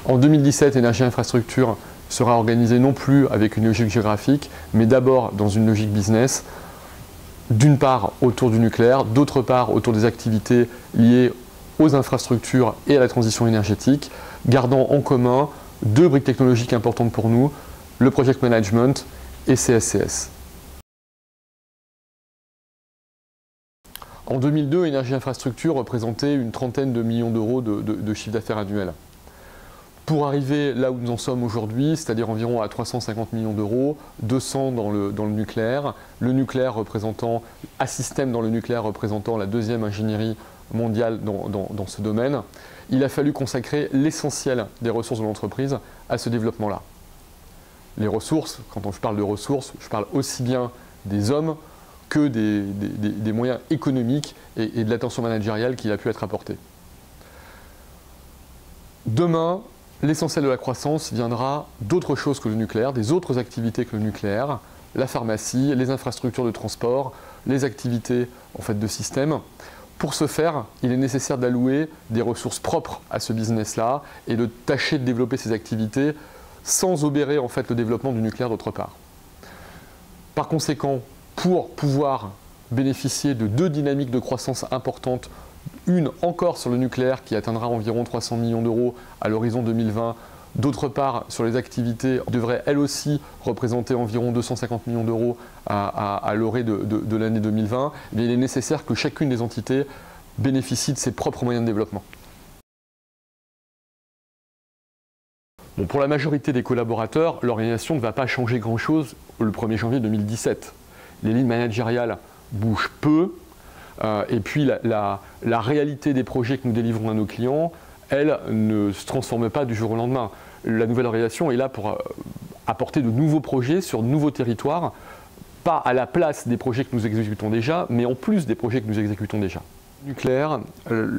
En 2017, Énergie Infrastructure sera organisée non plus avec une logique géographique, mais d'abord dans une logique business, d'une part autour du nucléaire, d'autre part autour des activités liées aux infrastructures et à la transition énergétique, gardant en commun deux briques technologiques importantes pour nous, le Project Management et CSCS. En 2002, Énergie Infrastructure représentait une trentaine de millions d'euros de chiffre d'affaires annuel. Pour arriver là où nous en sommes aujourd'hui, c'est-à-dire environ à 350 millions d'euros, 200 dans le nucléaire, le nucléaire représentant, Assystem dans le nucléaire représentant la deuxième ingénierie mondiale dans ce domaine, il a fallu consacrer l'essentiel des ressources de l'entreprise à ce développement-là. Les ressources, quand je parle de ressources, je parle aussi bien des hommes que des moyens économiques et de l'attention managériale qui a pu être apportée. Demain, l'essentiel de la croissance viendra d'autres choses que le nucléaire, des autres activités que le nucléaire, la pharmacie, les infrastructures de transport, les activités en fait, de système. Pour ce faire, il est nécessaire d'allouer des ressources propres à ce business-là et de tâcher de développer ces activités sans obérer en fait, le développement du nucléaire d'autre part. Par conséquent, pour pouvoir bénéficier de deux dynamiques de croissance importantes, une encore sur le nucléaire qui atteindra environ 300 millions d'euros à l'horizon 2020, d'autre part sur les activités devrait elle aussi représenter environ 250 millions d'euros à l'orée de l'année 2020, eh bien, il est nécessaire que chacune des entités bénéficie de ses propres moyens de développement. Bon, pour la majorité des collaborateurs, l'organisation ne va pas changer grand-chose le 1er janvier 2017. Les lignes managériales bougent peu, et puis la réalité des projets que nous délivrons à nos clients, elle ne se transforme pas du jour au lendemain. La nouvelle organisation est là pour apporter de nouveaux projets sur de nouveaux territoires, pas à la place des projets que nous exécutons déjà, mais en plus des projets que nous exécutons déjà. Nucléaire,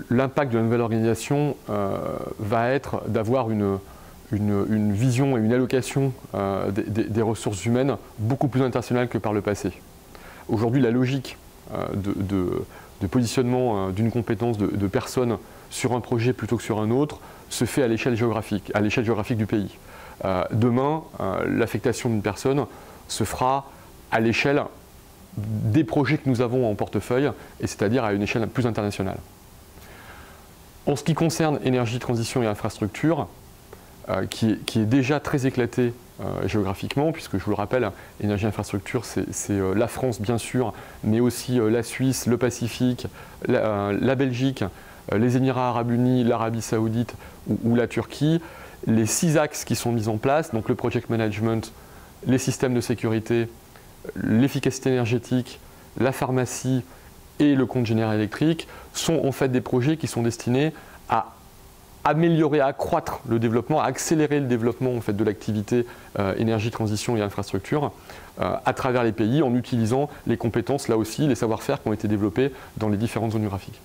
l'impact de la nouvelle organisation va être d'avoir une vision et une allocation des ressources humaines beaucoup plus internationale que par le passé. Aujourd'hui, la logique de positionnement d'une compétence de personnes sur un projet plutôt que sur un autre se fait à l'échelle géographique du pays. Demain, l'affectation d'une personne se fera à l'échelle des projets que nous avons en portefeuille, et c'est-à-dire à une échelle plus internationale. En ce qui concerne énergie, transition et infrastructure, qui est déjà très éclaté géographiquement, puisque je vous le rappelle, énergie infrastructure, c'est la France bien sûr, mais aussi la Suisse, le Pacifique, la Belgique, les Émirats arabes unis, l'Arabie saoudite ou la Turquie. Les 6 axes qui sont mis en place, donc le project management, les systèmes de sécurité, l'efficacité énergétique, la pharmacie et le compte général électrique, sont en fait des projets qui sont destinés à améliorer, à accroître le développement, à accélérer le développement en fait, de l'activité énergie, transition et infrastructure à travers les pays en utilisant les compétences, là aussi, les savoir-faire qui ont été développés dans les différentes zones géographiques.